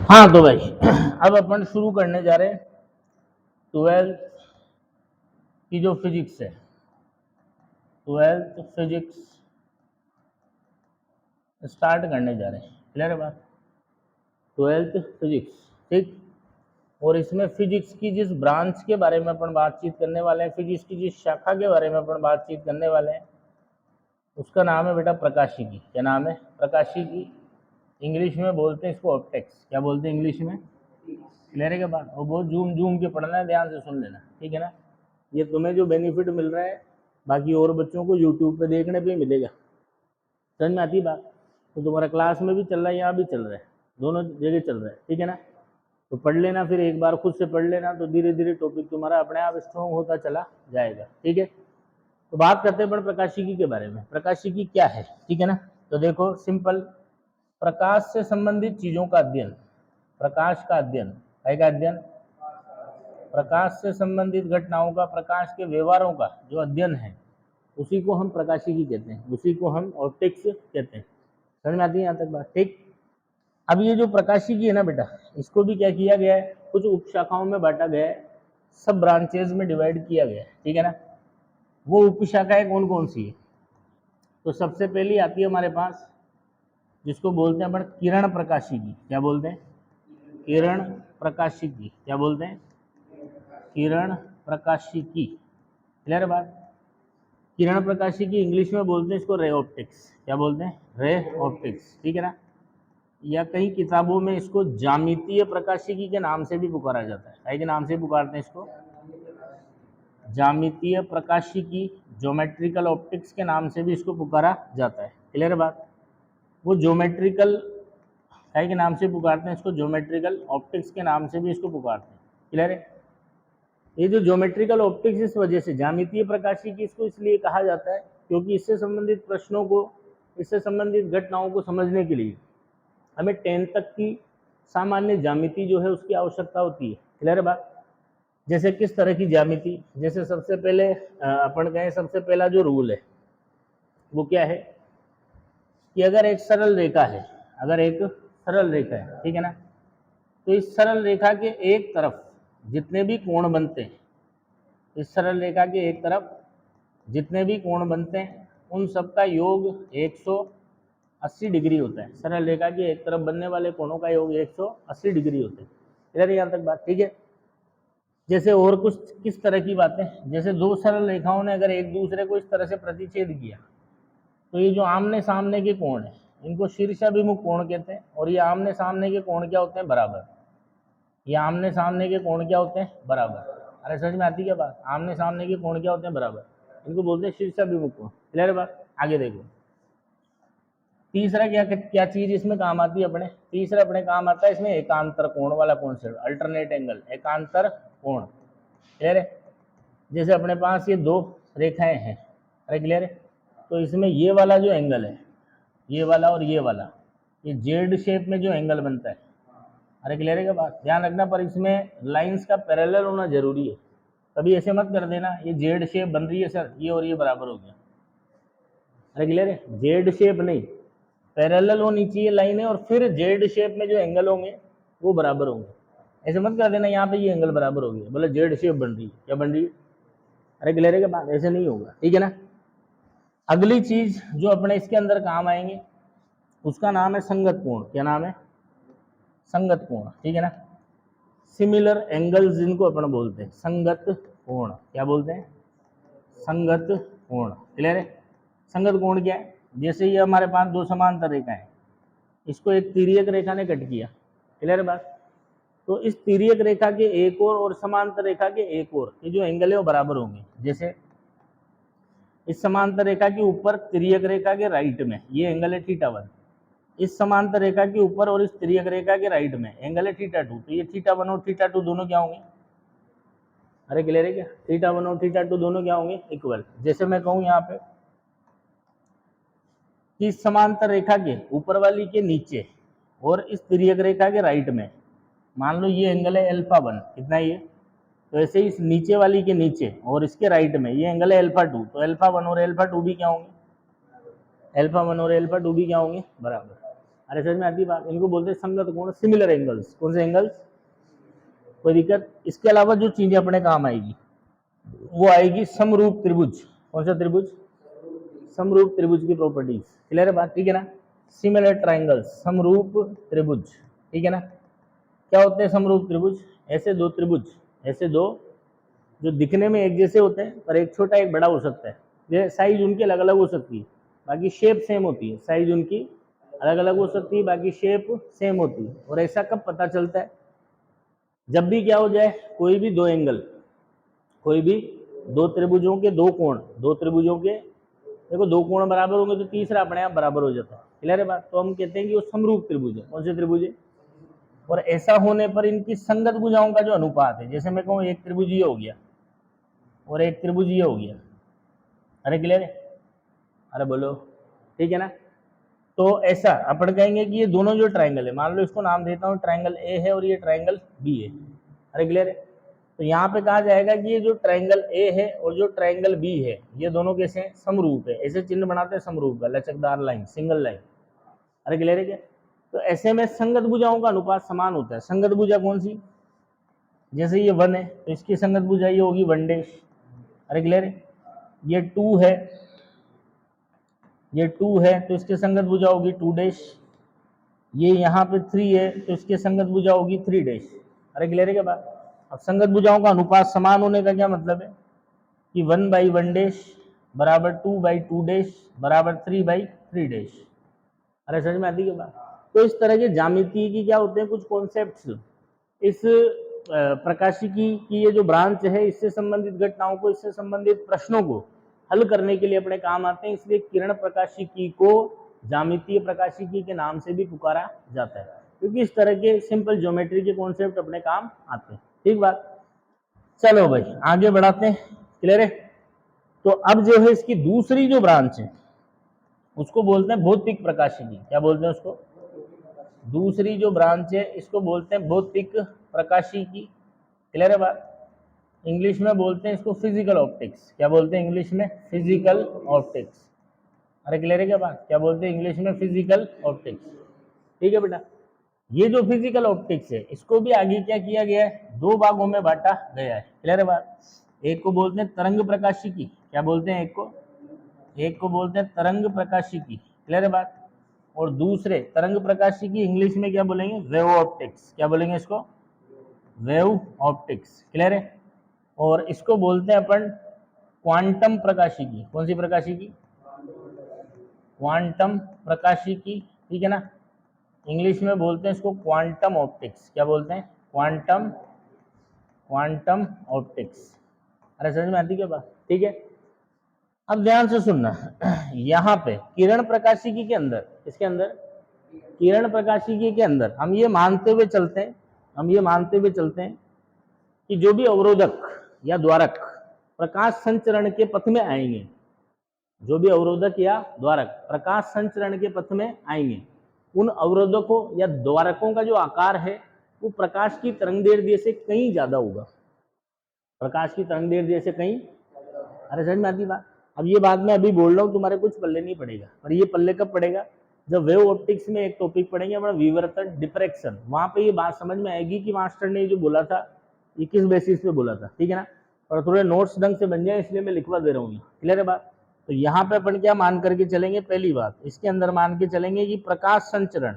हाँ तो भाई अब अपन शुरू करने जा रहे हैं 12th की जो फिजिक्स है, 12th फिजिक्स स्टार्ट करने जा रहे हैं। क्लियर है बात? 12th फिजिक्स, ठीक। और इसमें फिजिक्स की जिस ब्रांच के बारे में अपन बातचीत करने वाले हैं, फिजिक्स की जिस शाखा के बारे में अपन बातचीत करने वाले हैं, उसका नाम है बेटा प्रकाशिकी। क्या नाम है? प्रकाशिकी। इंग्लिश में बोलते हैं इसको ऑप्टिक्स। क्या बोलते हैं इंग्लिश में? क्लियर है क्या बात? और बहुत जूम जूम के पढ़ना है, ध्यान से सुन लेना, ठीक है ना। ये तुम्हें जो बेनिफिट मिल रहा है बाकी और बच्चों को यूट्यूब पे देखने पे मिलेगा। समझ में आती बात? तो तुम्हारा क्लास में भी चल रहा है, यहाँ भी चल रहा है, दोनों जगह चल रहा है, ठीक है ना। तो पढ़ लेना, फिर एक बार खुद से पढ़ लेना, तो धीरे धीरे टॉपिक तुम्हारा अपने आप स्ट्रॉन्ग होता चला जाएगा, ठीक है। तो बात करते हैं प्रकाशिकी के बारे में। प्रकाशिकी क्या है, ठीक है ना। तो देखो सिंपल, प्रकाश से संबंधित चीजों का अध्ययन, प्रकाश का अध्ययन, है का अध्ययन, प्रकाश से संबंधित घटनाओं का, प्रकाश के व्यवहारों का जो अध्ययन है, उसी को हम प्रकाशिकी कहते हैं, उसी को हम ऑप्टिक्स कहते हैं। समझ में आती है यहाँ तक बात? ठीक। अब ये जो प्रकाशिकी है ना बेटा, इसको भी क्या किया गया है, कुछ उपशाखाओं में बांटा गया है, सब ब्रांचेज में डिवाइड किया गया है, ठीक है ना। वो उपशाखाएं कौन कौन सी है? तो सबसे पहली आती है हमारे पास, जिसको बोलते हैं अपन किरण प्रकाशिकी। क्या बोलते हैं? किरण प्रकाशिकी। क्या बोलते हैं? किरण प्रकाशिकी। क्लियर है बात? किरण प्रकाशिकी इंग्लिश में बोलते हैं इसको रे ऑप्टिक्स। क्या बोलते हैं? रे ऑप्टिक्स, ठीक है ना। या कई किताबों में इसको ज्यामितीय प्रकाशिकी के नाम से भी पुकारा जाता है। कई के नाम से पुकारते हैं इसको? ज्यामितीय प्रकाशिकी, ज्योमेट्रिकल ऑप्टिक्स के नाम से भी इसको पुकारा जाता है। क्लियर है बात? वो ज्योमेट्रिकल कई के नाम से पुकारते हैं इसको, ज्योमेट्रिकल ऑप्टिक्स के नाम से भी इसको पुकारते हैं। क्लियर है? ये जो ज्योमेट्रिकल ऑप्टिक्स इस वजह से ज्यामितीय प्रकाशिकी इसको इसलिए कहा जाता है क्योंकि इससे संबंधित प्रश्नों को, इससे संबंधित घटनाओं को समझने के लिए हमें 10 तक की सामान्य ज्यामिति जो है उसकी आवश्यकता होती है। क्लियर है बात? जैसे किस तरह की ज्यामिति? जैसे सबसे पहले अपन कहें, सबसे पहला जो रूल है वो क्या है कि अगर एक सरल रेखा है, अगर एक सरल रेखा है, ठीक है ना, तो इस सरल रेखा के एक तरफ जितने भी कोण बनते हैं, इस सरल रेखा के एक तरफ जितने भी कोण बनते हैं उन सब का योग 180 डिग्री होता है। सरल रेखा के एक तरफ बनने वाले कोणों का योग 180 डिग्री होता है। इधर यहाँ तक बात ठीक है। जैसे और कुछ किस तरह की बातें, जैसे दो सरल रेखाओं ने अगर एक दूसरे को इस तरह से प्रतिच्छेद किया, तो ये जो आमने सामने के कोण है इनको शीर्षाभिमुख कोण कहते हैं। और ये आमने सामने के कोण क्या होते हैं? बराबर। ये आमने सामने के कोण क्या होते हैं? बराबर। अरे समझ में आती क्या बात? आमने सामने के कोण क्या होते हैं? बराबर। इनको बोलते हैं शीर्षाभिमुख कोण। क्लियर बात? आगे देखो, तीसरा क्या क्या चीज इसमें काम आती है अपने? तीसरा अपने काम आता है इसमें एकांतर कोण वाला कॉन्सेप्ट, अल्टरनेट एंगल, एकांतर कोण। क्लियर है? जैसे अपने पास ये दो रेखाएं हैं, अरे क्लियर है, तो इसमें ये वाला जो एंगल है, ये वाला और ये वाला, ये जेड शेप में जो एंगल बनता है, अरे क्लियर है क्या बात? ध्यान रखना, पर इसमें लाइंस का पैरेलल होना जरूरी है। कभी ऐसे मत कर देना ये जेड शेप बन रही है सर, ये और ये बराबर हो गया। अरे क्लियर है? जेड शेप नहीं, पैरेलल होनी चाहिए लाइन है, और फिर जेड शेप में जो एंगल होंगे वो बराबर होंगे। ऐसे मत कर देना यहाँ पे ये एंगल बराबर हो गया, बोले जेड शेप बन रही है, क्या बन रही है? अरे क्लियर है क्या बात? ऐसे नहीं होगा, ठीक है ना। अगली चीज जो अपने इसके अंदर काम आएंगे उसका नाम है संगत कोण। क्या नाम है? संगत कोण, ठीक है ना। सिमिलर एंगल्स जिनको अपन बोलते हैं, संगत कोण। क्या बोलते हैं? संगत कोण। क्लियर है? संगत कोण क्या है? जैसे ये हमारे पास दो समांतर रेखा है, इसको एक तिर्यक रेखा ने कट किया। क्लियर है बात? तो इस तिर्यक रेखा के एक और समांतर रेखा के एक और, ये जो एंगल है वो बराबर होंगे। जैसे इस समांतर रेखा के ऊपर तिर्यक रेखा के राइट में ये एंगल है θ1, इस समांतर रेखा के ऊपर और इस तिर्यक रेखा के राइट में एंगल है θ2, तो ये θ1 और θ2 दोनों क्या होंगे? अरे क्लियर है क्या? θ1 और θ2 दोनों क्या होंगे? इक्वल। जैसे मैं कहूँ यहाँ पे कि इस समांतर रेखा के ऊपर वाली के नीचे और इस तिर्यक रेखा के राइट में मान लो ये एंगल है α1, कितना ये, तो ऐसे इस नीचे वाली के नीचे और इसके राइट में ये एंगल है α2, तो α1 और α2 भी क्या होंगे? α1 और α2 भी क्या होंगे? बराबर। अरे समझ में आती बात? इनको बोलते हैं संगत कोण, सिमिलर एंगल्स। कौन से एंगल्स? कोई दिक्कत? इसके अलावा जो चीजें अपने काम आएगी वो आएगी समरूप त्रिभुज। कौन सा त्रिभुज? समरूप त्रिभुज की प्रॉपर्टीज। क्लियर है बात? ठीक है ना? सिमिलर ट्राइंगल्स, समरूप त्रिभुज। ठीक है ना? क्या होते हैं समरूप त्रिभुज? ऐसे दो त्रिभुज, ऐसे दो जो दिखने में एक जैसे होते हैं पर एक छोटा एक बड़ा हो सकता है। ये साइज उनकी अलग अलग हो सकती है, बाकी शेप सेम होती है। साइज उनकी अलग अलग हो सकती है, बाकी शेप सेम होती है। और ऐसा कब पता चलता है? जब भी क्या हो जाए, कोई भी दो एंगल, कोई भी दो त्रिभुजों के दो कोण, दो त्रिभुजों के देखो दो कोण बराबर होंगे तो तीसरा अपने आप बराबर हो जाता है। क्लियर है बात? तो हम कहते हैं कि वो समरूप त्रिभुज है। कौन से त्रिभुज है? और ऐसा होने पर इनकी संगत भुजाओं का जो अनुपात है, जैसे मैं कहूँ एक त्रिभुज ये हो गया और एक त्रिभुज ये हो गया। अरे क्लियर है? अरे बोलो, ठीक है ना? तो ऐसा अपन कहेंगे कि ये दोनों जो ट्राइंगल है, मान लो इसको नाम देता हूँ ट्राइंगल ए है और ये ट्राइंगल बी है। अरे क्लियर है? तो यहाँ पे कहा जाएगा कि ये जो ट्राइंगल ए है और जो ट्राइंगल बी है, ये दोनों कैसे हैं? समरूप है। ऐसे चिन्ह बनाते हैं समरूप का, लचकदार लाइन, सिंगल लाइन। अरे क्लियर है क्या? तो ऐसे में संगत भुजाओं का अनुपात समान होता है। संगत भुजा कौन सी? जैसे ये 1 है तो इसकी संगत भुजा ये होगी 1 डैश। अरे क्लियर है? ये 2 है, ये 2 है तो इसकी संगत भुजा होगी 2 डैश। ये यहाँ पे 3 है तो इसकी संगत भुजा होगी 3 डैश। अरे क्लियर है क्या बात? अब संगत भुजाओं का अनुपात समान होने का क्या मतलब है? कि 1/1 डैश बराबर 2/2 डैश बराबर 3/3 डैश। अरे समझ में आती है बात? तो इस तरह के ज्यामिति की क्या होते हैं कुछ कॉन्सेप्ट्स, इस प्रकाशिकी की ये जो ब्रांच है इससे संबंधित घटनाओं को, इससे संबंधित प्रश्नों को हल करने के लिए अपने काम आते हैं। इसलिए किरण प्रकाशिकी को ज्यामितीय प्रकाशिकी के नाम से भी पुकारा जाता है, क्योंकि इस तरह के सिंपल ज्योमेट्री के कॉन्सेप्ट अपने काम आते हैं। ठीक बात? चलो भाई आगे बढ़ाते हैं। क्लियर है? तो अब जो है इसकी दूसरी जो ब्रांच है उसको बोलते हैं भौतिक प्रकाशिकी। क्या बोलते हैं उसको? दूसरी जो ब्रांच है इसको बोलते हैं भौतिक प्रकाशिकी। क्लियर है बात? इंग्लिश में बोलते हैं इसको फिजिकल ऑप्टिक्स। क्या बोलते हैं इंग्लिश में? Physical optics. अरे क्लियर है क्या बात? क्या बोलते हैं इंग्लिश में? Physical optics. ठीक है बेटा? ये जो फिजिकल ऑप्टिक्स है इसको भी आगे क्या किया गया है? दो भागों में बांटा गया है। क्लियर है बात? एक को बोलते हैं तरंग प्रकाशिकी। क्या बोलते हैं? एक को बोलते हैं तरंग प्रकाशिकी। क्लियर है बात? और दूसरे तरंग प्रकाशिकी इंग्लिश में क्या बोलेंगे? Wave optics. क्या बोलेंगे इसको? Wave optics. क्लियर है? और इसको बोलते हैं अपन क्वांटम प्रकाशिकी। कौन सी प्रकाशिकी? क्वांटम प्रकाशिकी। ठीक है ना? इंग्लिश में बोलते हैं इसको क्वांटम ऑप्टिक्स। क्या बोलते हैं? Quantum optics. अरे समझ में आती क्या बात? ठीक है? अब ध्यान से सुनना, यहाँ पे किरण प्रकाशिकी के अंदर, इसके अंदर किरण प्रकाशिकी के अंदर हम ये मानते हुए चलते हैं, कि जो भी अवरोधक या द्वारक प्रकाश संचरण के पथ में आएंगे, जो भी अवरोधक या द्वारक प्रकाश संचरण के पथ में आएंगे, उन अवरोधकों या द्वारकों का जो आकार है वो प्रकाश की तरंगदैर्ध्य से कहीं ज्यादा होगा। प्रकाश की तरंगदैर्ध्य से कहीं, अरे समझ में आती बात? अब ये बात मैं अभी बोल रहा हूँ, तुम्हारे कुछ पल्ले नहीं पड़ेगा, पर ये पल्ले कब पड़ेगा? जब वेव ऑप्टिक्स में एक टॉपिक पढ़ेंगे अपना विवर्तन, डिफ्रैक्शन, वहां पे ये बात समझ में आएगी कि मास्टर ने जो बोला था ये किस बेसिस पे बोला था। ठीक है ना? और थोड़े नोट्स ढंग से बन जाए इसलिए मैं लिखवा दे रहा हूँ। क्लियर है बात? तो यहाँ पे अपन क्या मान करके चलेंगे? पहली बात इसके अंदर मान के चलेंगे कि प्रकाश संचरण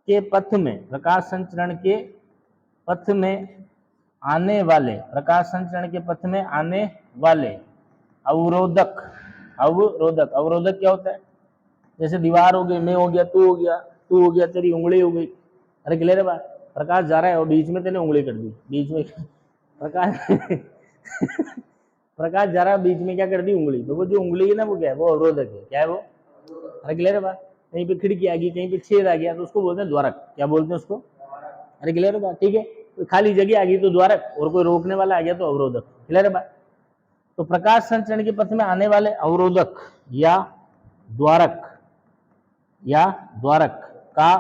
के पथ में, प्रकाश संचरण के पथ में आने वाले, प्रकाश संचरण के पथ में आने वाले अवरोधक, अवरोधक क्या होता है? जैसे दीवार हो गई, मैं हो गया, तू हो गया, तेरी उंगली हो गई। अरे क्लियर है बात? प्रकाश जा रहा है और बीच में तेने उंगली कर दी, बीच में प्रकाश प्रकाश जा रहा है, बीच में क्या कर दी? उंगली। तो वो जो उंगली है ना वो क्या है? वो अवरोधक है। क्या है वो? अरे क्लियर है बात? कहीं पे खिड़की आ गई, कहीं पे छेद आ गया तो उसको बोलते हैं द्वारक। क्या बोलते हैं उसको? अरे क्लियर है बात? ठीक है? तो खाली जगह आ गई तो द्वारक, और कोई रोकने वाला आ गया तो अवरोधक। क्लियर है बात? तो प्रकाश संचरण के पथ में आने वाले अवरोधक या द्वारक का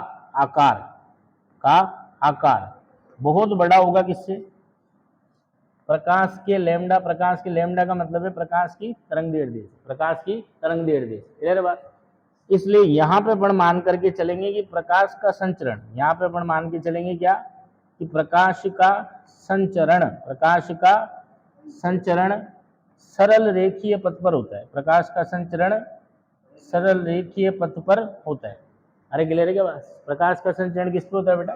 आकार बहुत बड़ा होगा। किससे? प्रकाश के लैम्डा का मतलब है प्रकाश की तरंग दैर्ध्य, प्रकाश की तरंग दैर्ध्य। क्लियर है बात? इसलिए यहाँ पे अपन मान करके चलेंगे कि प्रकाश का संचरण, यहाँ पे अपन मान के चलेंगे क्या कि प्रकाश का संचरण सरल रेखीय पथ पर होता है। प्रकाश का संचरण सरल रेखीय पथ पर होता है। अरे क्लियर है क्या बात? प्रकाश का संचरण किस पे होता है बेटा?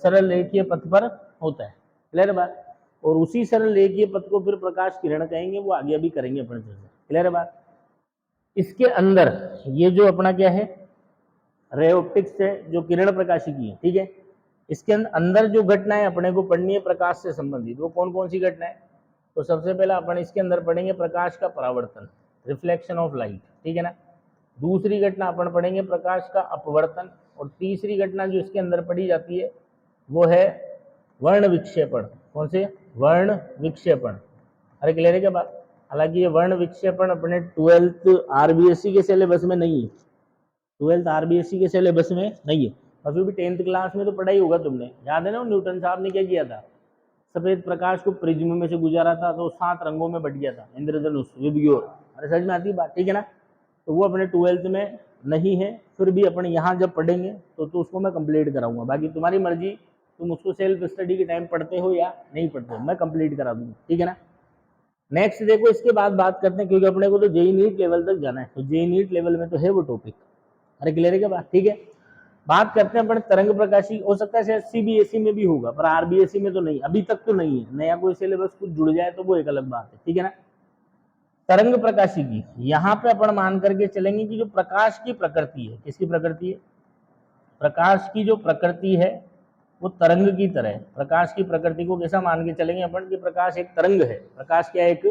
सरल रेखीय पथ पर होता है। क्लियर है बात? और उसी सरल रेखीय पथ को फिर प्रकाश किरण कहेंगे, वो आगे अभी करेंगे अपन चर्चा। क्लियर है बात? इसके अंदर ये जो अपना क्या है, रे ऑप्टिक्स है, जो किरण प्रकाशिकी है, ठीक है। इसके अंदर जो घटनाएं अपने को पढ़नी है प्रकाश से संबंधित, वो कौन कौन सी घटनाएं? तो सबसे पहला अपन इसके अंदर पढ़ेंगे प्रकाश का परावर्तन, रिफ्लेक्शन ऑफ लाइट, ठीक है ना। दूसरी घटना अपन पढ़ेंगे प्रकाश का अपवर्तन, और तीसरी घटना जो इसके अंदर पढ़ी जाती है वो है वर्ण विक्षेपण। कौन से? वर्ण विक्षेपण। अरे क्लियर है क्या बात? हालांकि ये वर्ण विक्षेपण अपने 12th आरबीएससी के सिलेबस में नहीं है, 12th आरबीएससी के सिलेबस में नहीं है। और फिर भी 10th क्लास में तो पढ़ा ही होगा तुमने, याद है ना न्यूटन साहब ने क्या किया था? सफेद प्रकाश को प्रिज्म में से गुजारा था तो 7 रंगों में बट गया था, इंद्रधनुष, विबग्योर। अरे समझ में आती है बात, ठीक है ना। तो वो अपने 12th में नहीं है, फिर भी अपन यहाँ जब पढ़ेंगे तो उसको मैं कंप्लीट कराऊंगा। बाकी तुम्हारी मर्जी, तुम उसको सेल्फ स्टडी के टाइम पढ़ते हो या नहीं पढ़ते हो, मैं कंप्लीट करा दूंगा, ठीक है ना। नेक्स्ट देखो, इसके बाद बात करते हैं, क्योंकि अपने को तो जेई नीट लेवल तक जाना है, तो जेई नीट लेवल में तो है वो टॉपिक। अरे क्लियर है क्या बात? ठीक है, बात करते हैं अपन तरंग प्रकाशी। हो सकता है शायद सीबीएसई में भी होगा, पर आरबीएसई में तो नहीं, अभी तक तो नहीं है। नया कोई सिलेबस कुछ जुड़ जाए तो वो एक अलग बात है, ठीक है ना। तरंग प्रकाशिकी, यहाँ पे अपन मान करके चलेंगे कि जो प्रकाश की प्रकृति है, किसकी प्रकृति है? प्रकाश की जो प्रकृति है वो तरंग की तरह है। प्रकाश की प्रकृति को कैसा मान के चलेंगे अपन कि प्रकाश एक तरंग है। प्रकाश क्या है? एक,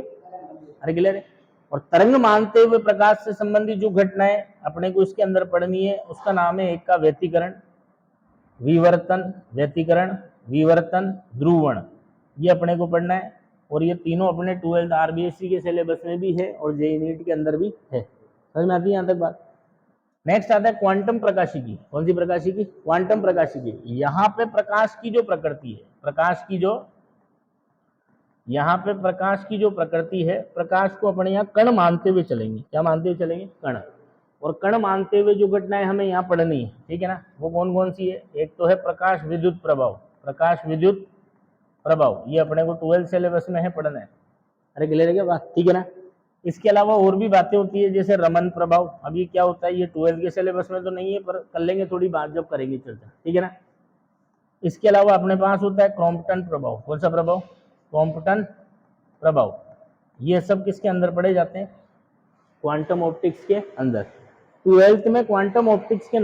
अरे क्लियर है। और तरंग मानते हुए प्रकाश से संबंधित जो घटनाएं अपने को इसके अंदर पढ़नी है, उसका नाम है एक का व्यतिकरण, विवर्तन, ध्रुवण। ये अपने को पढ़ना है, और ये तीनों अपने 12th आरबीएससी के सिलेबस में भी है और जेईई नीट के अंदर भी है। समझ में आती है यहाँ तक बात? नेक्स्ट आता है क्वांटम प्रकाशिकी। कौन सी प्रकाशिकी? क्वांटम प्रकाशिकी। यहाँ पे प्रकाश की जो प्रकृति है, यहाँ पे प्रकाश की जो प्रकृति है, प्रकाश को अपने यहाँ कण मानते हुए चलेंगे। क्या मानते हुए चलेंगे? कण। और कण मानते हुए जो घटनाएं हमें यहाँ पढ़नी है, ठीक है ना, वो कौन कौन सी है? एक तो है प्रकाश विद्युत प्रभाव, ये अपने को 12th सिलेबस में है, पढ़ना है। अरे क्लियर है क्या बात? ठीक है ना। इसके अलावा और भी बातें होती है, जैसे रमन प्रभाव। अभी क्या होता है, ये 12th के सिलेबस में तो नहीं है, पर कर लेंगे थोड़ी बात जब करेंगे चर्चा, ठीक है ना। इसके अलावा अपने पास होता है क्रॉम्पटन प्रभाव। कौन सा प्रभाव? क्रॉम्पटन प्रभाव। ये सब किसके अंदर पढ़े जाते हैं? क्वांटम ऑप्टिक्स के अंदर। 12th में क्वांटम ऑप्टिक्स के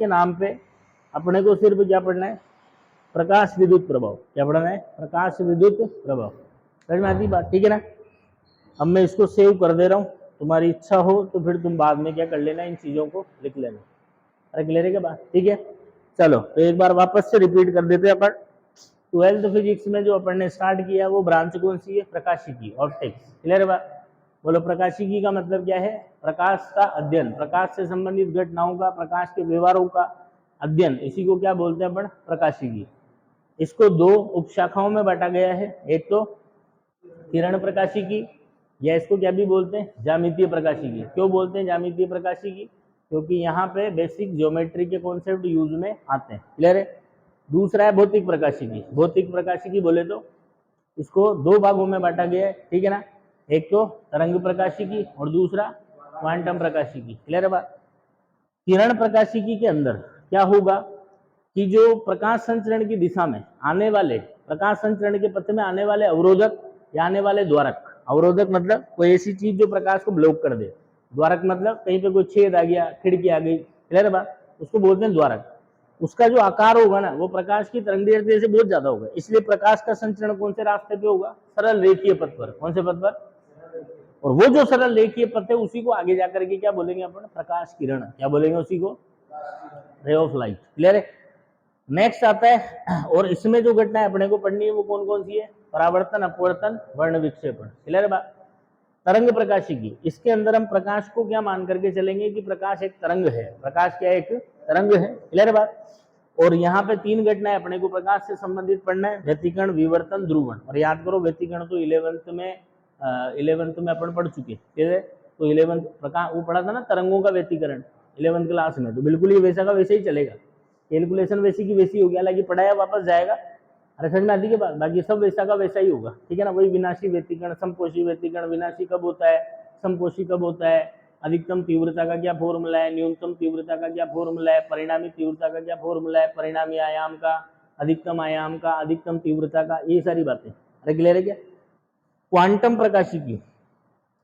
नाम पे अपने को सिर्फ क्या पढ़ना है? प्रकाश विद्युत प्रभाव। क्या पढ़ना है? प्रकाश विद्युत प्रभाव। समझ में आती बात, ठीक है ना। अब मैं इसको सेव कर दे रहा हूँ, तुम्हारी इच्छा हो तो फिर तुम बाद में क्या कर लेना, इन चीजों को लिख लेना। अरे क्लियर है क्या बात? ठीक है, चलो तो एक बार वापस से रिपीट कर देते हैं अपन। 12th फिजिक्स में जो अपन ने स्टार्ट किया वो ब्रांच कौन सी है? प्रकाशिकी, ऑप्टिक्स। क्लियर है बात? बोलो, प्रकाशिकी का मतलब क्या है? प्रकाश का अध्ययन, प्रकाश से संबंधित घटनाओं का, प्रकाश के व्यवहारों का अध्ययन, इसी को क्या बोलते हैं अपन? प्रकाशिकी। इसको 2 उपशाखाओं में बांटा गया है। एक तो किरण प्रकाशिकी, या इसको क्या भी बोलते हैं? ज्यामितीय प्रकाशिकी। क्यों बोलते हैं ज्यामितीय प्रकाशिकी? क्योंकि यहाँ पे बेसिक ज्योमेट्री के कॉन्सेप्ट यूज में आते हैं। क्लियर है? दूसरा है भौतिक प्रकाशिकी। भौतिक प्रकाशिकी बोले तो इसको 2 भागों में बांटा गया है, ठीक है ना। एक तो तरंग प्रकाशिकी और दूसरा क्वांटम प्रकाशिकी। क्लियर है बात? किरण प्रकाशिकी के अंदर क्या होगा कि जो प्रकाश संचरण की दिशा में आने वाले, प्रकाश संचरण के पथ में आने वाले अवरोधक या आने वाले द्वारक, अवरोधक मतलब कोई ऐसी चीज जो प्रकाश को ब्लॉक कर दे, द्वारक मतलब कहीं पे कोई छेद आ गया, खिड़की आ गई, क्लियर है बात, उसको बोलते हैं द्वारक। उसका जो आकार होगा ना वो प्रकाश की तरंगदैर्ध्य से बहुत ज्यादा होगा, इसलिए प्रकाश का संचरण कौन से रास्ते पे होगा? सरल रेखीय पथ पर। कौन से पथ पर? और वो जो सरल रेखीय पथ है उसी को आगे जाकर के क्या बोलेंगे अपन? प्रकाश किरण। क्या बोलेंगे उसी को? Ray of light. क्लियर है? नेक्स्ट आता है, और इसमें जो घटनाएं अपने को पढ़नी है वो कौन कौन सी है? परावर्तन, अपवर्तन, वर्ण विक्षेपण। क्लियर है बात? तरंग प्रकाशिकी, इसके अंदर हम प्रकाश को क्या मान करके चलेंगे कि प्रकाश एक तरंग है। प्रकाश क्या है? एक तरंग है। क्लियर है बात? और यहाँ पे 3 घटनाएं अपने को प्रकाश से संबंधित पढ़ना है, व्यतिकरण, विवर्तन, ध्रुवण। और याद करो व्यतिकरण तो 11th में अपन पढ़ चुके, ठीक है। तो 11th प्रकाश वो पढ़ा था ना, तरंगों का व्यतिकरण 11th क्लास में, तो बिल्कुल ये वैसा का वैसे ही चलेगा, कैलकुलेशन वैसी की वैसी होगी, हालांकि पढ़ाया वापस जाएगा। अरे समझ में आती के बाद, बाकी सब वैसा का वैसा ही होगा, ठीक है ना। वही विनाशी व्यतिकरण, समकोशी व्यतिकरण, विनाशी कब होता है, समकोशी कब होता है, अधिकतम तीव्रता का क्या फॉर्मूला है, न्यूनतम तीव्रता का क्या फॉर्मूला है, परिणामी तीव्रता का क्या फॉर्मूला है, परिणामी आयाम का, अधिकतम आयाम का, अधिकतम तीव्रता का, ये सारी बातें। अरे क्लियर है क्या। क्वांटम प्रकाशिकी,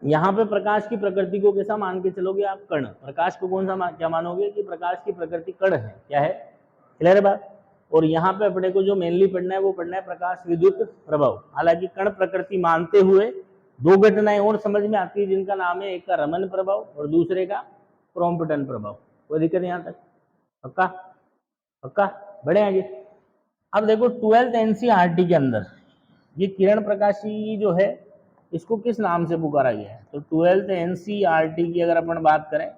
यहाँ पे प्रकाश की प्रकृति को कैसा मान के चलोगे आप, कण। प्रकाश को कौन सा क्या मानोगे कि प्रकाश की प्रकृति कण है, क्या है, क्लियर है बात। और यहाँ पे अपने को जो मेनली पढ़ना है वो पढ़ना है प्रकाश विद्युत प्रभाव। हालांकि कण प्रकृति मानते हुए 2 घटनाएं और समझ में आती है, जिनका नाम है, एक का रमन प्रभाव और दूसरे का क्रॉम्पटन प्रभाव। कोई दिक्कत यहाँ तक, पक्का पक्का, बढ़े आगे। अब देखो 12th NCERT के अंदर ये किरण प्रकाशी जो है इसको किस नाम से पुकारा गया है, तो 12th NCERT की अगर अपन बात करें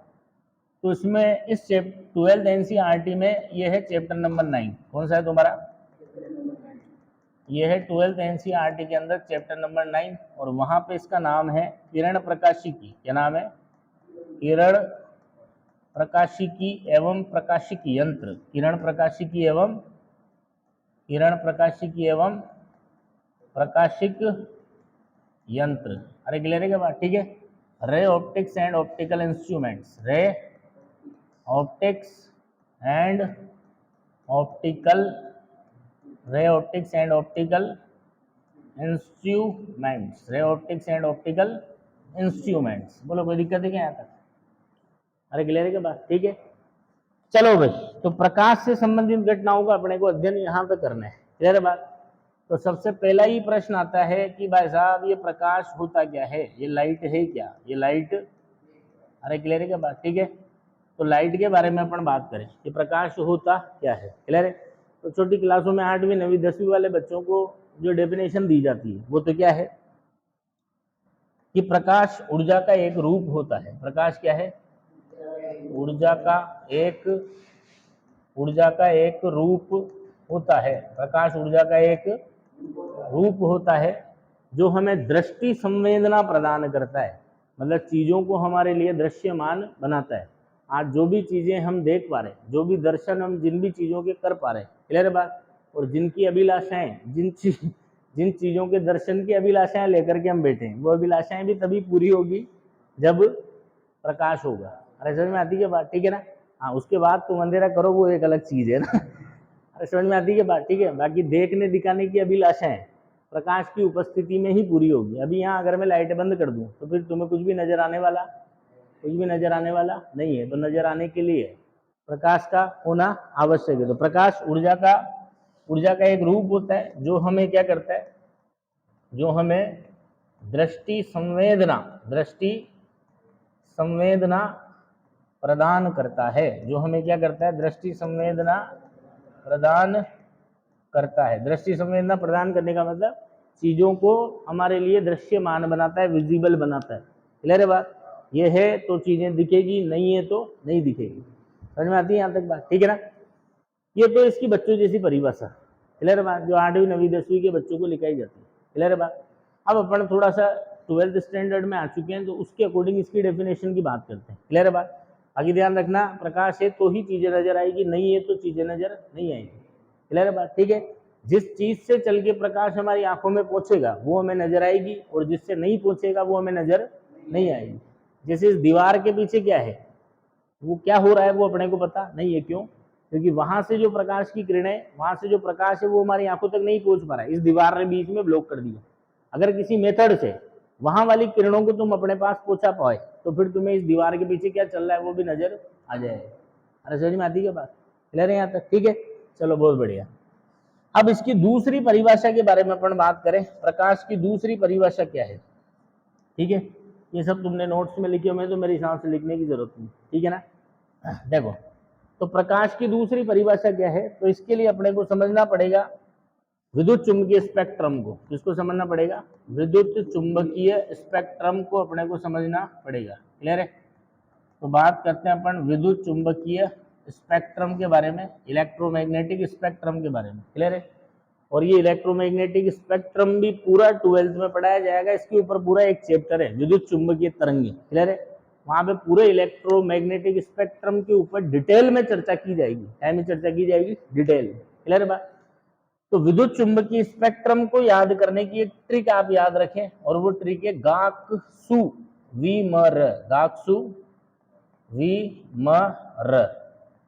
तो इसमें इस 12th NCERT में ये है चैप्टर नंबर 9। कौन सा है तुम्हारा, ये है 12th NCERT के अंदर चैप्टर नंबर 9, और वहां पे इसका नाम है किरण प्रकाशिकी। क्या नाम है, किरण प्रकाशिकी एवं प्रकाशिकी यंत्र, किरण प्रकाशिकी एवं प्रकाशिक यंत्र। अरे क्लियर है क्या बात, ठीक है। Ray optics and optical instruments, ray optics and optical, ray optics and optical instruments, ray optics and optical instruments. बोलो कोई दिक्कत है क्या यहाँ तक, अरे क्लियर है क्या बात, ठीक है। चलो भाई, तो प्रकाश से संबंधित घटनाओं का अपने को अध्ययन यहाँ पे करना है, क्लियर है बात। तो सबसे पहला ही प्रश्न आता है कि भाई साहब ये प्रकाश होता क्या है, ये लाइट है क्या, ये लाइट, अरे क्लियर है क्या बात, ठीक है। तो लाइट के बारे में अपन बात करें कि प्रकाश होता क्या है, क्लियर है। तो छोटी क्लासों में 8वीं 9वीं 10वीं वाले बच्चों को जो डेफिनेशन दी जाती है वो तो क्या है कि प्रकाश ऊर्जा का एक रूप होता है। प्रकाश क्या है, ऊर्जा का एक रूप होता है। प्रकाश ऊर्जा का एक रूप होता है जो हमें दृष्टि संवेदना प्रदान करता है, मतलब चीजों को हमारे लिए दृश्यमान बनाता है। आज जो भी चीजें हम देख पा रहे, जो भी दर्शन हम जिन भी चीजों के कर पा रहे, क्लियर बात, और जिनकी अभिलाषाएं, जिन चीजों के दर्शन की अभिलाषाएं लेकर के हम बैठे हैं, वो अभिलाषाएं भी तभी पूरी होगी जब प्रकाश होगा। अरे समझ में आती है बात, ठीक है ना। हाँ, उसके बाद तुम अंधेरा करो वो एक अलग चीज है ना। अरे समझ में आती है बात, ठीक है। बाकी देखने दिखाने की अभिलाषाएं प्रकाश की उपस्थिति में ही पूरी होगी। अभी यहाँ अगर मैं लाइट बंद कर दूं तो फिर तुम्हें कुछ भी नजर आने वाला नहीं है। तो नजर आने के लिए प्रकाश का होना आवश्यक है। तो प्रकाश ऊर्जा का एक रूप होता है जो हमें क्या करता है, जो हमें दृष्टि संवेदना प्रदान करता है, जो हमें क्या करता है, दृष्टि संवेदना प्रदान करता है। दृष्टि संवेदना प्रदान करने का मतलब चीजों को हमारे लिए दृश्यमान बनाता है, विजिबल बनाता है, क्लियर है बात। ये है तो चीजें दिखेगी, नहीं है तो नहीं दिखेगी। समझ में आती है यहाँ तक बात, ठीक है ना। ये तो इसकी बच्चों जैसी परिभाषा, क्लियर है बात, जो 8वीं 9वीं 10वीं के बच्चों को लिखाई जाती है, क्लियर है बात। अब अपन थोड़ा सा 12th स्टैंडर्ड में आ चुके हैं, तो उसके अकॉर्डिंग इसकी डेफिनेशन की बात करते हैं, क्लियर है बात। आगे ध्यान रखना, प्रकाश है तो ही चीजें नजर आएगी, नहीं है तो चीजें नजर नहीं आएगी, क्लियर है बात, ठीक है। जिस चीज से चल के प्रकाश हमारी आंखों में पहुंचेगा वो हमें नजर आएगी, और जिससे नहीं पहुंचेगा वो हमें नजर नहीं आएगी। जैसे इस दीवार के पीछे क्या है, वो क्या हो रहा है वो अपने को पता नहीं है, क्यों, क्योंकि वहां से जो प्रकाश की किरणें, वहां से जो प्रकाश है वो हमारी आंखों तक नहीं पहुंच पा रहा है, इस दीवार ने बीच में ब्लॉक कर दिया। अगर किसी मेथड से वहां वाली किरणों को तुम अपने पास पहुंचा पाए तो फिर तुम्हें इस दीवार के पीछे क्या चल रहा है वो भी नजर आ जाएगा। अरे समझ में आती है बात, क्लियर है यहाँ तक, ठीक है। चलो बहुत बढ़िया। अब इसकी दूसरी परिभाषा के बारे में अपन बात करें, प्रकाश की दूसरी परिभाषा क्या है, ठीक है। ये सब तुमने नोट्स में लिखे हुए तो मेरे हिसाब से लिखने की जरूरत नहीं, ठीक है ना। देखो, तो प्रकाश की दूसरी परिभाषा क्या है, तो इसके लिए अपने को समझना पड़ेगा विद्युत चुंबकीय स्पेक्ट्रम को। किसको समझना पड़ेगा, विद्युत चुंबकीय स्पेक्ट्रम को अपने को समझना पड़ेगा, क्लियर है। तो बात करते हैं अपन विद्युत चुंबकीय स्पेक्ट्रम के बारे में, इलेक्ट्रोमैग्नेटिक स्पेक्ट्रम के बारे में। क्लियर है? और ये इलेक्ट्रोमैग्नेटिक स्पेक्ट्रम भी पूरा 12th में पढ़ाया जाएगा। इसके ऊपर पूरा एक चैप्टर है, विद्युत चुंबकीय तरंगे। क्लियर है? वहां पे पूरे इलेक्ट्रोमैग्नेटिक स्पेक्ट्रम के ऊपर डिटेल में चर्चा की जाएगी, टाइम में चर्चा की जाएगी डिटेल। क्लियर है बात? तो विद्युत चुंबकीय स्पेक्ट्रम को याद करने की एक ट्रिक आप याद रखें, और वो ट्रिक है गाक्सु वीमर। गाक्सु वीमर।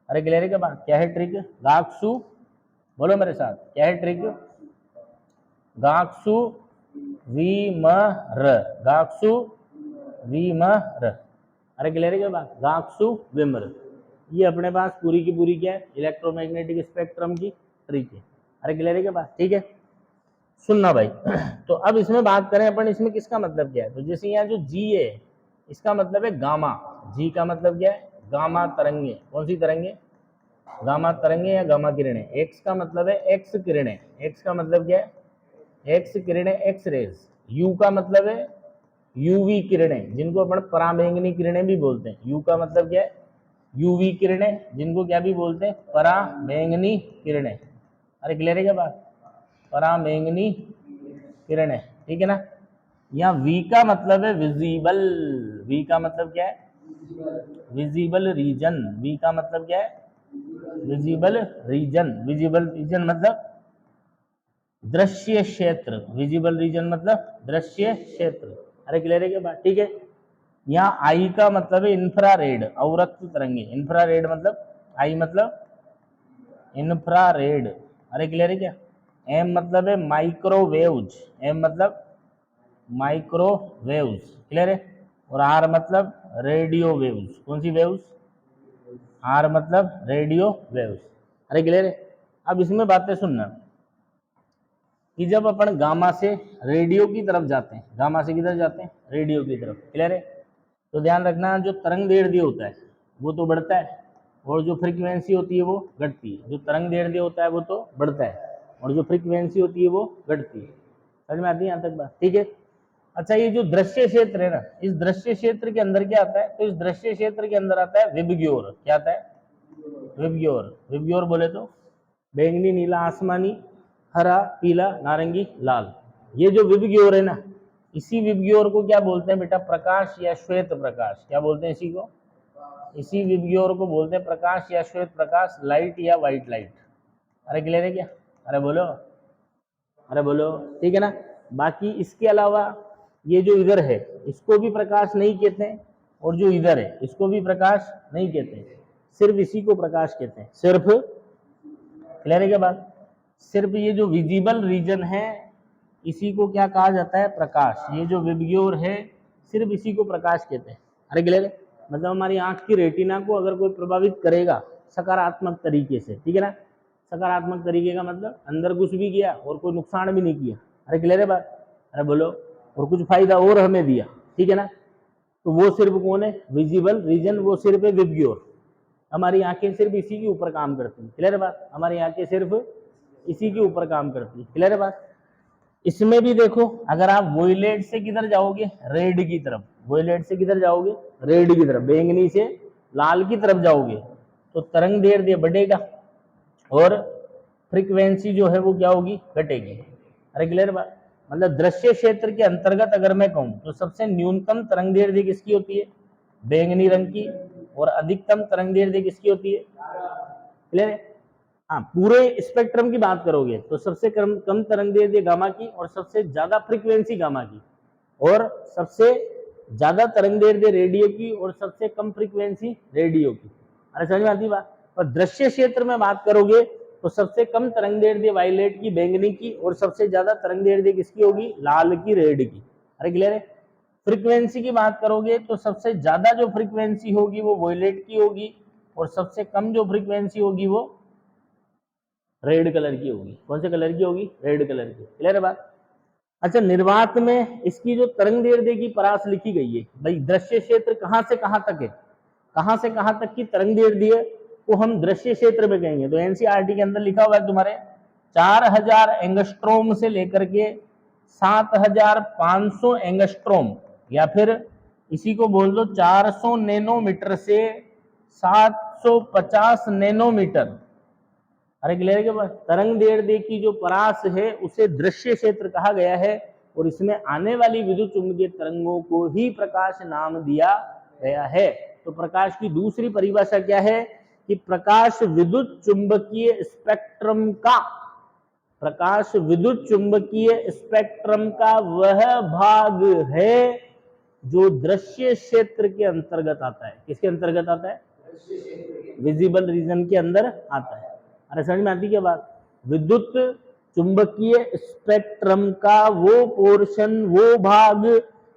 अरे क्लियर है क्या बात? क्या है ट्रिक? गाक्सु, बोलो मेरे साथ, क्या है ट्रिक? गाक्सु वीमर। गाक्सु वीमर। अरे क्लियर है क्या बात? गाक्सु वीमर। ये अपने पास पूरी की पूरी क्या है? इलेक्ट्रोमैग्नेटिक स्पेक्ट्रम की ट्रिक है। अरे क्लियर है क्या बात? ठीक है, सुनना भाई। तो अब इसमें बात करें अपन, इसमें किसका मतलब क्या है? तो जैसे यहाँ जो जी है, इसका मतलब है गामा। जी का मतलब क्या है? गामा तरंगे। कौन सी तरंगे? गामा तरंगे या गामा किरणें। एक्स का मतलब है एक्स किरणें। एक्स का मतलब क्या है? एक्स किरणें, एक्स रेज। यू का मतलब है यूवी किरणें, जिनको अपन पराबैंगनी किरणें भी बोलते हैं। यू का मतलब क्या है? यूवी किरणें, जिनको क्या भी बोलते हैं? पराबैंगनी किरणें। अरे क्लियर है क्या बात? पराबैंगनी किरणें। ठीक है ना? यहाँ वी का मतलब है विजिबल। वी का मतलब क्या है? Visible region. वी का मतलब क्या है? Visible region. विजिबल रीजन मतलब दृश्य क्षेत्र। विजिबल रीजन मतलब दृश्य क्षेत्र। अरे क्लियर है क्या बात? ठीक है। यहाँ आई का मतलब है इंफ्रारेड, अवरक्त तरंगे। इंफ्रारेड मतलब, आई मतलब इंफ्रारेड। अरे क्लियर है क्या? एम मतलब है माइक्रोवेव्स। एम मतलब माइक्रोवेव्स। क्लियर है? और आर मतलब रेडियो वेव्स। कौन सी वेव्स? आर मतलब रेडियो वेव्स। अरे क्लियर है? अब इसमें बातें सुनना कि जब अपन गामा से रेडियो की तरफ जाते हैं, गामा से किधर जाते हैं? रेडियो की तरफ। क्लियर है? तो ध्यान रखना, जो तरंग दैर्ध्य होता है वो तो बढ़ता है, और जो फ्रीक्वेंसी होती है वो घटती है। जो तरंग दैर्ध्य होता है वो तो बढ़ता है, और जो फ्रीक्वेंसी होती है वो घटती है। समझ में आती है यहाँ तक बात? ठीक है। अच्छा, ये जो दृश्य क्षेत्र है ना, इस दृश्य क्षेत्र के अंदर क्या आता है? तो इस दृश्य क्षेत्र के अंदर आता है विबग्योर। क्या आता है? विबग्योर। विबग्योर बोले तो बैंगनी, नीला, आसमानी, हरा, पीला, नारंगी, लाल। ये जो विबग्योर है ना, इसी विबग्योर को क्या बोलते हैं बेटा? प्रकाश या श्वेत प्रकाश। क्या बोलते हैं इसी को? इसी विबग्योर को बोलते हैं प्रकाश या श्वेत प्रकाश, लाइट या व्हाइट लाइट। अरे क्लियर है क्या? अरे बोलो, अरे बोलो। ठीक है ना? बाकी इसके अलावा ये जो इधर है इसको भी प्रकाश नहीं कहते हैं, और जो इधर है इसको भी प्रकाश नहीं कहते हैं, सिर्फ इसी को प्रकाश कहते हैं। सिर्फ, क्लियर है क्या बात? सिर्फ ये जो विजिबल रीजन है इसी को क्या कहा जाता है? प्रकाश। ये जो विबग्योर है सिर्फ इसी को प्रकाश कहते हैं। अरे क्लियर है? मतलब हमारी आंख की रेटिना को अगर कोई प्रभावित करेगा सकारात्मक तरीके से, ठीक है ना? सकारात्मक तरीके का मतलब अंदर कुछ भी किया और कोई नुकसान भी नहीं किया। अरे क्लियर है बात? अरे बोलो। और कुछ फायदा और हमें दिया, ठीक है ना? तो वो सिर्फ कौन है? Visible region. वो सिर्फ है विबग्योर। हमारी आंखें सिर्फ इसी के ऊपर काम करती है। क्लियर है बात? हमारी आंखें सिर्फ इसी के ऊपर काम करती है। क्लियर है बात? इसमें भी देखो, अगर आप वोयलेट से किधर जाओगे? रेड की तरफ। वोयलेट से किधर जाओगे? रेड की तरफ। बैंगनी से लाल की तरफ जाओगे तो तरंग दैर्ध्य बढ़ेगा और फ्रीक्वेंसी जो है वो क्या होगी? घटेगी। अरे क्लियर बात? मतलब दृश्य क्षेत्र के अंतर्गत अगर मैं कहूं तो सबसे न्यूनतम तरंग दैर्ध्य किसकी होती है? बैंगनी रंग की। और अधिकतम तरंग दैर्ध्य किसकी होती है? क्लियर है? हाँ, पूरे स्पेक्ट्रम की बात करोगे तो सबसे कम तरंग दैर्ध्य गामा की, और सबसे ज्यादा फ्रीक्वेंसी गामा की, और सबसे ज्यादा तरंग दैर्ध्य रेडियो की, और सबसे कम फ्रीक्वेंसी रेडियो की। अरे समझ में आती बात? और दृश्य क्षेत्र में बात करोगे तो सबसे कम तरंग दैर्ध्य वायलेट की, बैंगनी की, और सबसे ज्यादा तरंग दैर्ध्य किसकी होगी? लाल की, रेड की। अरे क्लियर है? फ्रीक्वेंसी की बात करोगे तो सबसे ज्यादा जो फ्रीक्वेंसी होगी वो वोयलेट की होगी, और सबसे कम जो फ्रीक्वेंसी होगी वो रेड कलर की होगी। कौन से कलर की होगी? रेड कलर की। क्लियर है बात? अच्छा, निर्वात में इसकी जो तरंग दैर्ध्य की परास लिखी गई है भाई, दृश्य क्षेत्र कहां से कहां तक है, कहां से कहां तक की तरंग दैर्ध्य को हम दृश्य क्षेत्र में कहेंगे। तो एनसीईआरटी के अंदर लिखा हुआ है तुम्हारे 4000 एंगस्ट्रोम से लेकर के 7500 एंगस्ट्रोम, या फिर इसी को बोल दो 400 नैनोमीटर से 750 नैनोमीटर। अरे क्लियर है क्या बात? तरंग दैर्ध्य की जो परास है उसे दृश्य क्षेत्र कहा गया है और इसमें आने वाली विद्युत चुम्बकीय तरंगों को ही प्रकाश नाम दिया गया है। तो प्रकाश की दूसरी परिभाषा क्या है कि प्रकाश विद्युत चुंबकीय स्पेक्ट्रम का, प्रकाश विद्युत चुंबकीय स्पेक्ट्रम का वह भाग है जो दृश्य क्षेत्र के अंतर्गत आता है। किसके अंतर्गत आता है? विजिबल रीजन के अंदर आता है। अरे समझ में आती क्या बात? विद्युत चुंबकीय स्पेक्ट्रम का वो पोर्शन, वो भाग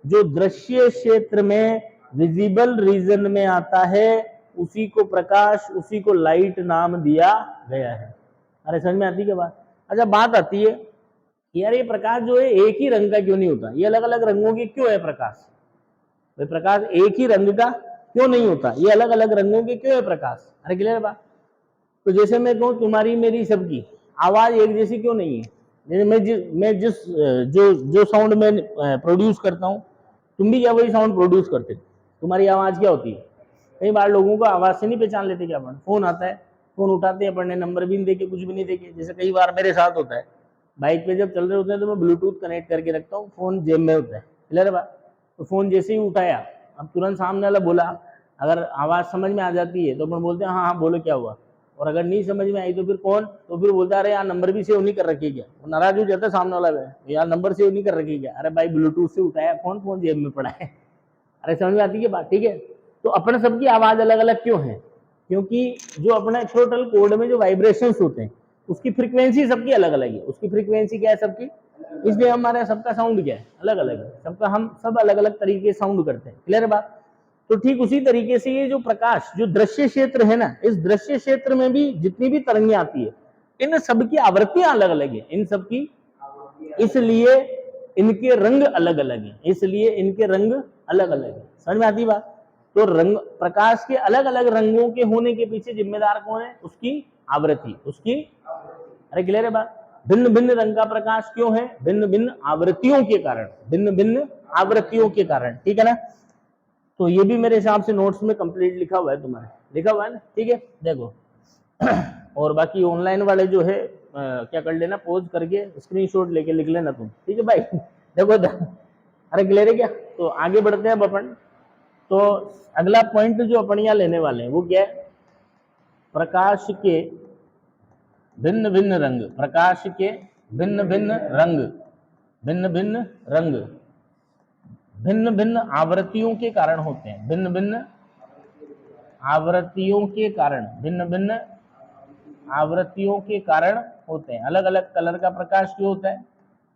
जो दृश्य क्षेत्र में विजिबल रीजन में आता है, उसी को प्रकाश, उसी को लाइट नाम दिया गया है। अरे समझ में आती क्या बात? अच्छा बात आती है यार ये प्रकाश जो है एक ही रंग का क्यों नहीं होता? ये अलग अलग रंगों के क्यों है प्रकाश? भाई प्रकाश एक ही रंग का क्यों नहीं होता? ये अलग अलग रंगों के क्यों है प्रकाश? अरे क्लियर बात? तो जैसे मैं कहूँ तुम्हारी मेरी सबकी आवाज एक जैसी क्यों नहीं है? जैसे मैं जिस जो साउंड में प्रोड्यूस करता हूँ, तुम भी क्या वही साउंड प्रोड्यूस करते हो? तुम्हारी आवाज क्या होती है? कई बार लोगों को आवाज से नहीं पहचान लेते क्या? अपन फोन आता है, फोन उठाते हैं अपन ने, नंबर भी नहीं देके, कुछ भी नहीं देके। जैसे कई बार मेरे साथ होता है, बाइक पे जब चल रहे होते हैं तो मैं ब्लूटूथ कनेक्ट करके रखता हूँ, फोन जेब में होता है। क्लियर बात? तो फोन जैसे ही उठाया, अब तुरंत सामने वाला बोला, अगर आवाज समझ में आ जाती है तो अपन बोलते हैं हाँ हाँ बोलो क्या हुआ। और अगर नहीं समझ में आई तो फिर कौन? तो फिर बोलता अरे यार नंबर भी सेव नहीं कर रखी क्या? वो नाराज हो जाता है सामने वाला है, यार नंबर सेव नहीं कर रखी क्या? अरे भाई ब्लूटूथ से उठाया फोन, फोन जेब में पड़ा है। अरे समझ में आती है बात? ठीक है। तो अपने सबकी आवाज अलग अलग क्यों है? क्योंकि जो अपने थ्रोटल कोड में जो वाइब्रेशंस होते हैं उसकी फ्रीक्वेंसी सबकी अलग अलग है। उसकी फ्रीक्वेंसी क्या है सबकी? इसलिए हमारा सबका साउंड क्या है? अलग अलग है सबका। हम सब अलग अलग तरीके से साउंड करते हैं। क्लियर बात? तो ठीक उसी तरीके से ये जो प्रकाश, जो दृश्य क्षेत्र है ना, इस दृश्य क्षेत्र में भी जितनी भी तरंगें आती है, इन सबकी आवृत्तियां अलग अलग है। इन सबकी, इसलिए इनके रंग अलग अलग हैं। इसलिए इनके रंग अलग अलग है। समझ में आती बात? तो रंग, प्रकाश के अलग अलग रंगों के होने के पीछे जिम्मेदार कौन है? उसकी आवृत्ति, उसकी। अरे क्लियर है बात? भिन्न भिन्न रंग का प्रकाश क्यों है? भिन्न भिन्न आवृत्तियों के कारण, भिन्न भिन्न आवृत्तियों के कारण। ठीक है ना? तो ये भी मेरे हिसाब से नोट्स में कंप्लीट लिखा हुआ है, तुम्हारे लिखा हुआ है ना? ठीक है, देखो। और बाकी ऑनलाइन वाले जो है क्या कर लेना, पोज करके स्क्रीनशॉट लेके लिख लेना तुम। ठीक है भाई? देखो अरे क्लियर है क्या? तो आगे बढ़ते हैं अब अपन। तो अगला पॉइंट जो अपन यहाँ लेने वाले हैं वो क्या है? प्रकाश के भिन्न भिन्न रंग, प्रकाश के भिन्न भिन्न रंग, भिन्न भिन्न रंग भिन्न भिन्न आवृत्तियों के कारण होते हैं। भिन्न भिन्न आवृत्तियों के कारण, भिन्न भिन्न आवृत्तियों के कारण होते हैं। अलग अलग कलर का प्रकाश क्यों होता है?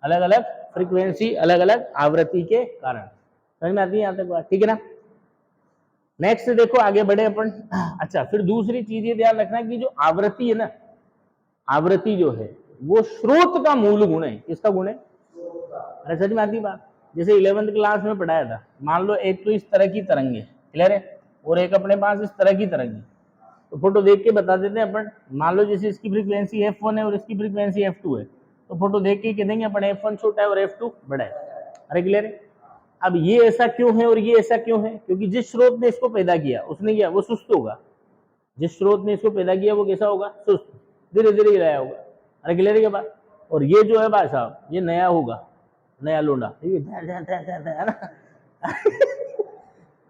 अलग अलग फ्रीक्वेंसी, अलग अलग आवृत्ति के कारण। समझ में आती है यहाँ तक बात? ठीक है ना? नेक्स्ट देखो, आगे बढ़े अपन। अच्छा, फिर दूसरी चीज ये ध्यान रखना कि जो आवृत्ति है ना, आवृत्ति जो है वो स्रोत का मूल गुण है। किसका गुण है? अरे समझ में आती बात? जैसे 11th क्लास में पढ़ाया था, मान लो एक तो इस तरह की तरंग है, क्लियर है, और एक अपने पास इस तरह की तरंग है। तो फोटो देख के बता देते हैं अपन। मान लो जैसे इसकी फ्रीक्वेंसी f1 है और इसकी फ्रीक्वेंसी f2 है, तो फोटो देख के कह देंगे अपन f1 छोटा है और f2 बड़ा है। अरे क्लियर है? अब ये ऐसा क्यों है और ये ऐसा क्यों है? क्योंकि जिस स्रोत ने इसको पैदा किया, उसने किया, वो सुस्त होगा। जिस स्रोत ने इसको पैदा किया वो कैसा होगा? सुस्त, धीरे धीरे गिराया होगा। अरे क्लियर है क्या बात? और ये जो है भाई साहब, ये नया होगा, नया लोंडा, है ना?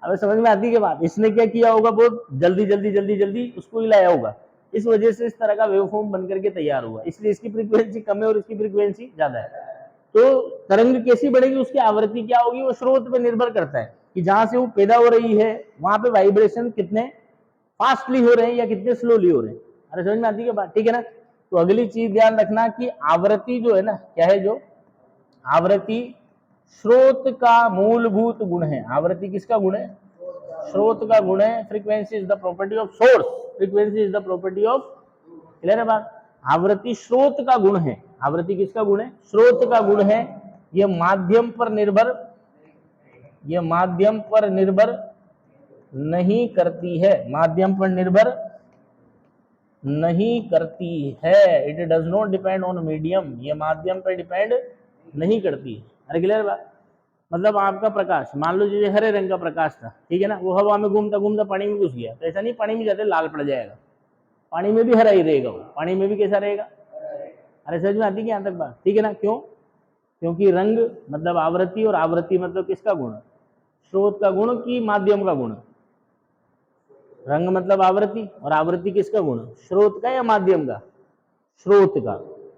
अब समझ में आती है बात? इसने क्या किया होगा? बहुत जल्दी जल्दी जल्दी जल्दी उसको हिलाया होगा, इस वजह से इस तरह का वेवफॉर्म बन करके तैयार हुआ। इसलिए इसकी फ्रीक्वेंसी कम है और इसकी फ्रीक्वेंसी ज्यादा है। तो तरंग कैसी बढ़ेगी, उसकी आवृत्ति क्या होगी, वो स्रोत पे निर्भर करता है कि जहां से वो पैदा हो रही है वहां पे वाइब्रेशन कितने फास्टली हो रहे हैं या कितने स्लोली हो रहे हैं। अरे समझ में आती है बात? ठीक है ना? तो अगली चीज ध्यान रखना कि आवृत्ति जो है ना, क्या है? जो आवृत्ति स्रोत का मूलभूत गुण है। आवृत्ति किसका गुण है? स्रोत का गुण है। Frequency is the property of source, frequency is the property of, clear है बात? आवृत्ति स्रोत का गुण है। आवृत्ति किसका गुण है? स्रोत का गुण है। ये माध्यम पर निर्भर, ये माध्यम पर निर्भर नहीं करती है, माध्यम पर निर्भर नहीं करती है। It does not depend on medium, ये माध्यम पर डिपेंड नहीं करती। अरे क्लियर बात? मतलब आपका प्रकाश, मान लो जैसे हरे रंग का प्रकाश था, ठीक है ना, वो हवा में घूमता घूमता पानी में घुस गया, तो ऐसा नहीं पानी में जाते लाल पड़ जाएगा, पानी में भी हरा ही रहेगा, वो पानी में भी कैसा रहेगा, अरे समझ में आती है यहाँ तक बात, ठीक है ना। क्यों? क्योंकि रंग मतलब आवृत्ति, और आवृत्ति मतलब किसका गुण, स्रोत का गुण कि माध्यम का गुण, रंग मतलब आवृत्ति, और आवृत्ति किसका गुण, स्रोत का या माध्यम का, स्रोत का।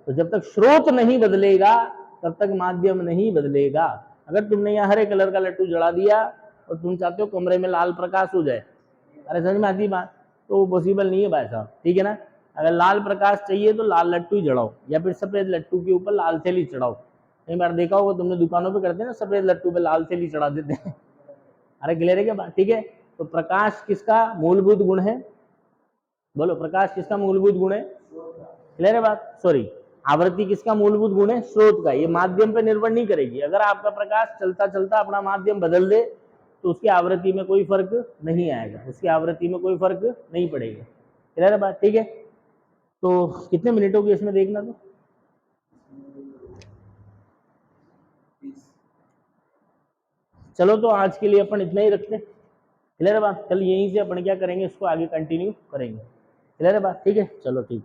तो जब तक स्रोत नहीं बदलेगा तब तक माध्यम नहीं बदलेगा। अगर तुमने यहाँ हरे कलर का लट्टू जला दिया और तुम चाहते हो कमरे में लाल प्रकाश हो जाए, अरे समझ में आती बात, तो वो पॉसिबल नहीं है भाई साहब, ठीक है ना। अगर लाल प्रकाश चाहिए तो लाल लट्टू जलाओ, या फिर सफेद लट्टू के ऊपर लाल थैली चढ़ाओ। कई बार देखा होगा तुमने, दुकानों पे करते हैं ना, सफेद लट्टू पे लाल थैली चढ़ा देते हैं। अरे क्लियर है क्या बात, ठीक है। तो प्रकाश किसका मूलभूत गुण है, बोलो, प्रकाश किसका मूलभूत गुण है, क्लियर है बात, सॉरी, आवृत्ति किसका मूलभूत गुण है, स्रोत का। ये माध्यम पे निर्भर नहीं करेगी, अगर आपका प्रकाश चलता चलता अपना माध्यम बदल दे तो उसकी आवृत्ति में कोई फर्क नहीं आएगा, उसकी आवृत्ति में कोई फर्क नहीं पड़ेगा, क्लियर है बात, ठीक है। तो कितने मिनट हो गए इसमें देखना, तो चलो, तो आज के लिए अपन इतना ही रखते हैं, क्लियर है बात। कल यहीं से अपन क्या करेंगे, इसको आगे कंटिन्यू करेंगे, क्लियर है बात, ठीक है, चलो ठीक।